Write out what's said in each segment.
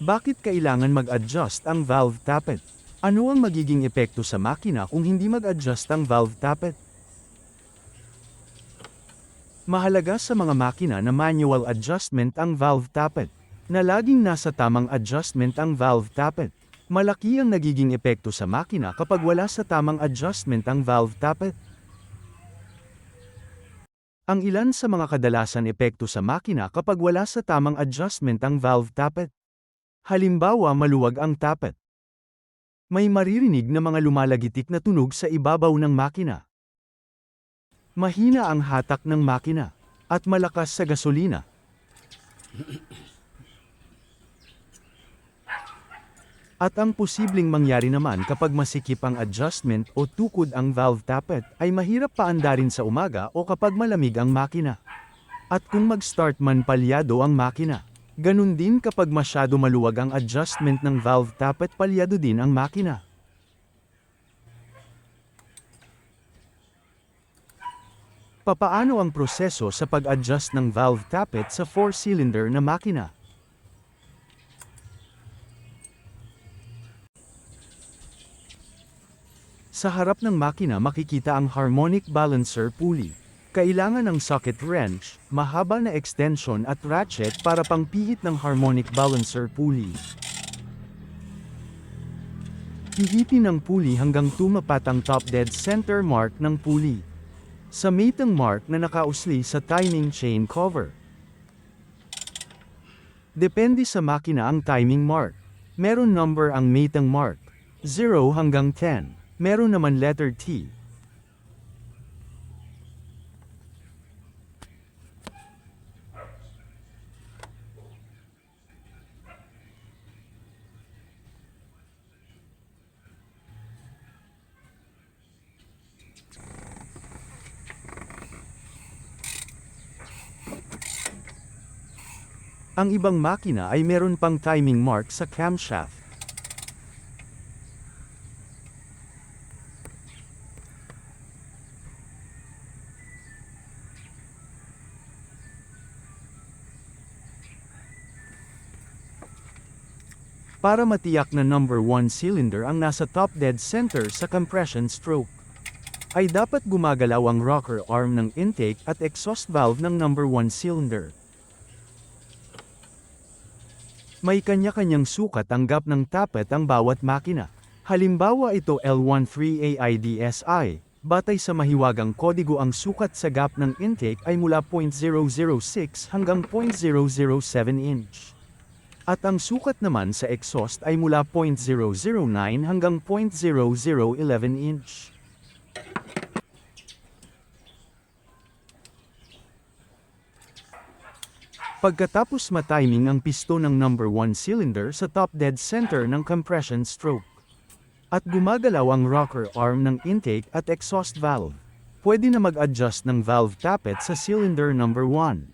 Bakit kailangan mag-adjust ang valve tappet? Ano ang magiging epekto sa makina kung hindi mag-adjust ang valve tappet? Mahalaga sa mga makina na manual adjustment ang valve tappet, na laging nasa tamang adjustment ang valve tappet. Malaki ang nagiging epekto sa makina kapag wala sa tamang adjustment ang valve tappet. Ang ilan sa mga kadalasan epekto sa makina kapag wala sa tamang adjustment ang valve tappet. Halimbawa, maluwag ang tappet. May maririnig na mga lumalagitik na tunog sa ibabaw ng makina. Mahina ang hatak ng makina, at malakas sa gasolina. At ang posibleng mangyari naman kapag masikip ang adjustment o tukod ang valve tappet ay mahirap paandarin sa umaga o kapag malamig ang makina. At kung mag-start man palyado ang makina. Ganun din kapag masyado maluwag ang adjustment ng valve tappet, palyado din ang makina. Papaano ang proseso sa pag-adjust ng valve tappet sa 4-cylinder na makina? Sa harap ng makina makikita ang harmonic balancer pulley. Kailangan ng socket wrench, mahaba na extension at ratchet para pangpihit ng harmonic balancer pulley. Pihitin ang pulley hanggang tumapat ang top dead center mark ng pulley. Samitang mark na nakausli sa timing chain cover. Depende sa makina ang timing mark. Meron number ang matang mark, 0 hanggang 10. Meron naman letter T. Ang ibang makina ay meron pang timing mark sa camshaft. Para matiyak na number 1 cylinder ang nasa top dead center sa compression stroke, ay dapat gumagalaw ang rocker arm ng intake at exhaust valve ng number 1 cylinder. May kanya-kanyang sukat ang gap ng tappet ang bawat makina. Halimbawa ito L13AIDSI, batay sa mahiwagang kodigo ang sukat sa gap ng intake ay mula 0.006 hanggang 0.007 inch. At ang sukat naman sa exhaust ay mula 0.009 hanggang 0.0011 inch. Pagkatapos matiming ang piston ng number 1 cylinder sa top dead center ng compression stroke, at gumagalaw ang rocker arm ng intake at exhaust valve, pwede na mag-adjust ng valve tappet sa cylinder number 1.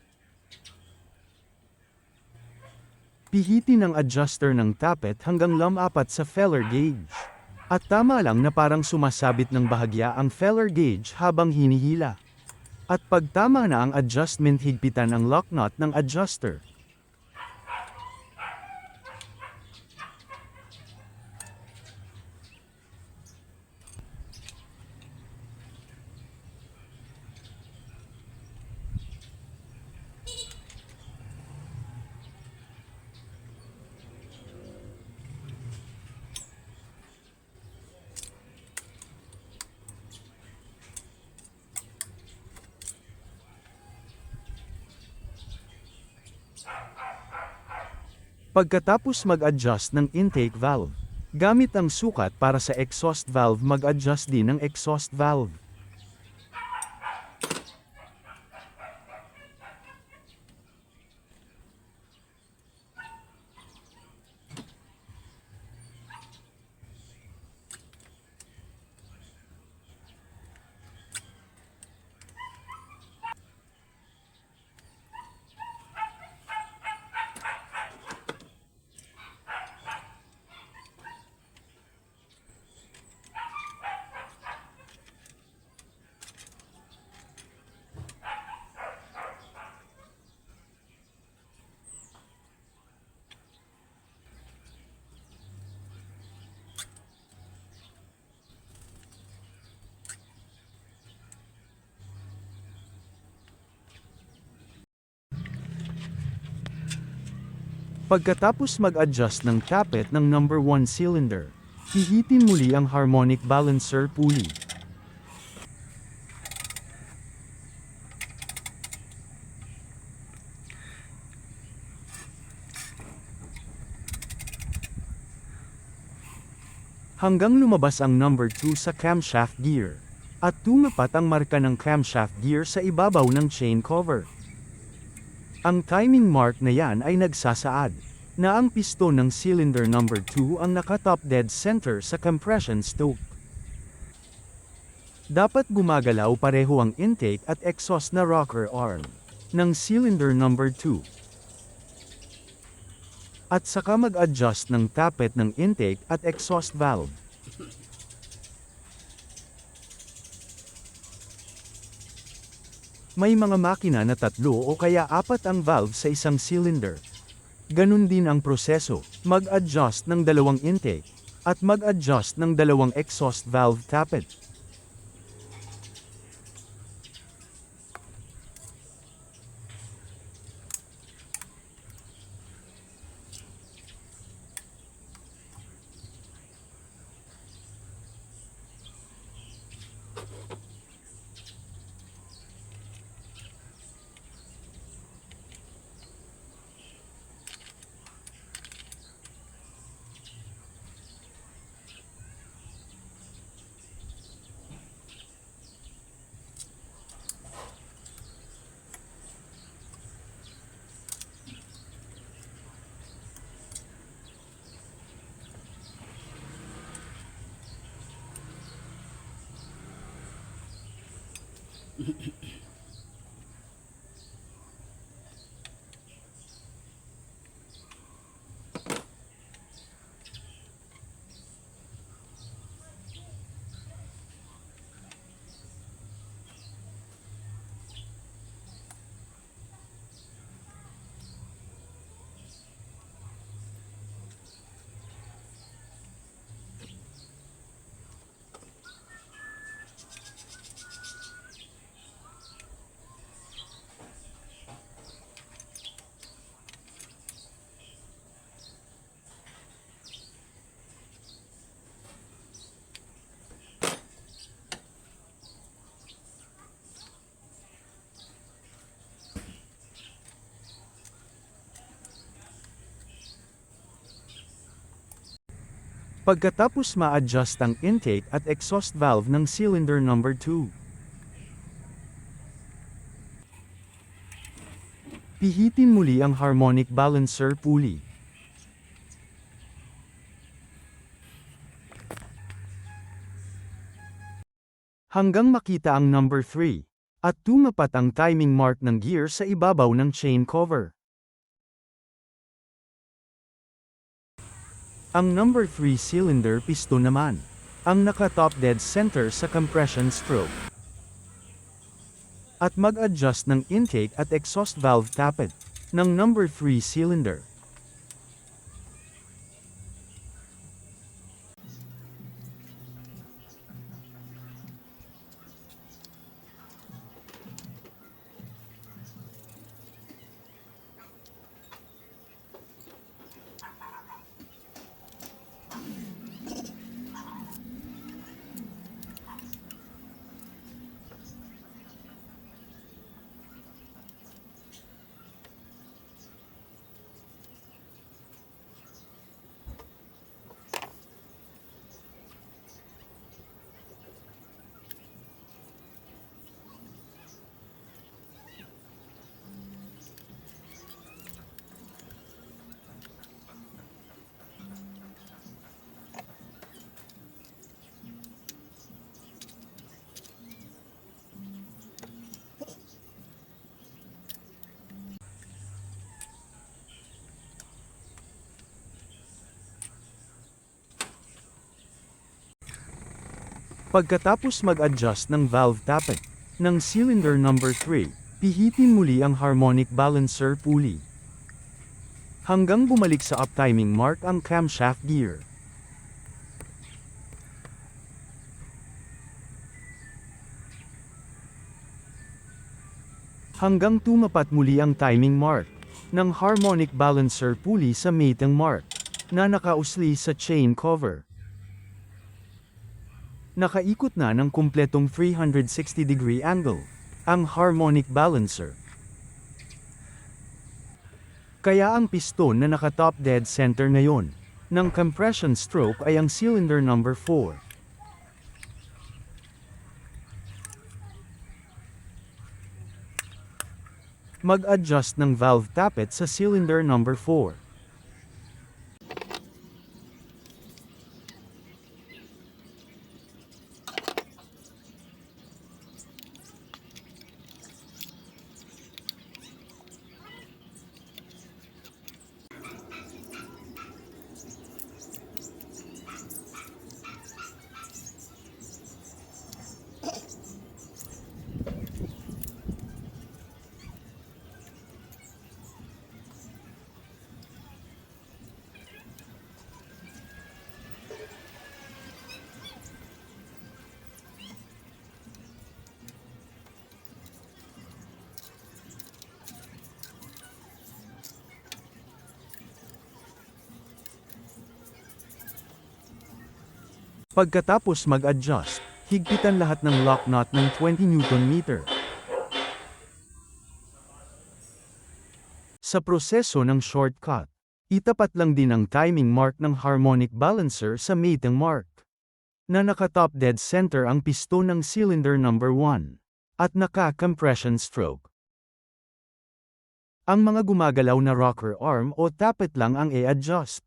Pihitin ang adjuster ng tappet hanggang lam-apat sa feller gauge. At tama lang na parang sumasabit ng bahagya ang feller gauge habang hinihila. At pagtama na ang adjustment, higpitan ang lock nut ng adjuster. Pagkatapos mag-adjust ng intake valve, gamit ang sukat para sa exhaust valve, mag-adjust din ng exhaust valve. Pagkatapos mag-adjust ng tappet ng number 1 cylinder, hihitin muli ang harmonic balancer pulley. Hanggang lumabas ang number 2 sa camshaft gear, at tumapat ang marka ng camshaft gear sa ibabaw ng chain cover. Ang timing mark na yan ay nagsasaad na ang piston ng cylinder number 2 ang naka-top dead center sa compression stroke. Dapat gumagalaw pareho ang intake at exhaust na rocker arm ng cylinder number 2. At saka mag-adjust ng tappet ng intake at exhaust valve. May mga makina na 3 o kaya 4 ang valve sa isang cylinder. Ganun din ang proseso, mag-adjust ng 2 intake, at mag-adjust ng 2 exhaust valve tappet. Pagkatapos ma-adjust ang intake at exhaust valve ng cylinder number 2. Pihitin muli ang harmonic balancer pulley. Hanggang makita ang number 3, at tumapat ang timing mark ng gear sa ibabaw ng chain cover. Ang number 3 cylinder piston naman, ang naka-top dead center sa compression stroke. At mag-adjust ng intake at exhaust valve tappet ng number 3 cylinder. Pagkatapos mag-adjust ng valve tappet ng cylinder number 3, pihitin muli ang harmonic balancer pulley. Hanggang bumalik sa up-timing mark ang camshaft gear. Hanggang tumapat muli ang timing mark. ng harmonic balancer pulley sa mating mark, na nakausli sa chain cover. Nakaikot na ng kumpletong 360-degree angle, ang harmonic balancer. Kaya ang piston na naka-top dead center ngayon, ng compression stroke ay ang cylinder number 4. Mag-adjust ng valve tappet sa cylinder number 4. Pagkatapos mag-adjust, higpitan lahat ng lock nut ng 20 Nm. Sa proseso ng shortcut, itapat lang din ang timing mark ng harmonic balancer sa mating mark, na naka-top dead center ang piston ng cylinder number 1, at naka-compression stroke. Ang mga gumagalaw na rocker arm o tappet lang ang i-adjust.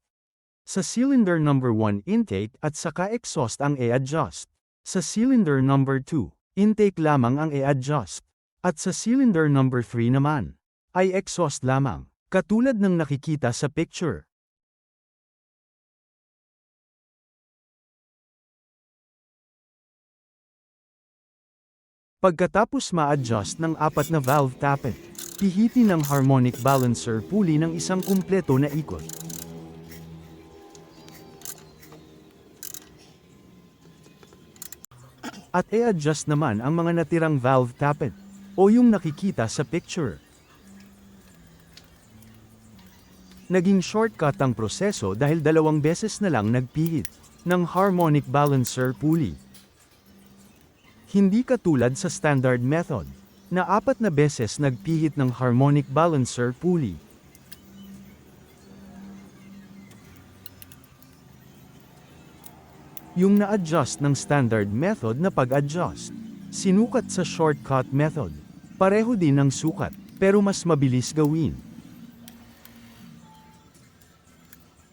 Sa cylinder number 1 intake at saka exhaust ang i-adjust. Sa cylinder number 2, intake lamang ang i-adjust. At sa cylinder number 3 naman, ay exhaust lamang, katulad ng nakikita sa picture. Pagkatapos ma-adjust ng 4 na valve tappet, pihitin ng harmonic balancer pulley ng isang kumpleto na ikot. At i-adjust naman ang mga natirang valve tappet, o yung nakikita sa picture. Naging shortcut ang proseso dahil 2 beses na lang nagpihit ng harmonic balancer pulley. Hindi katulad sa standard method, na 4 na beses nagpihit ng harmonic balancer pulley. Yung na-adjust ng standard method na pag-adjust, sinukat sa shortcut method. Pareho din ang sukat, pero mas mabilis gawin.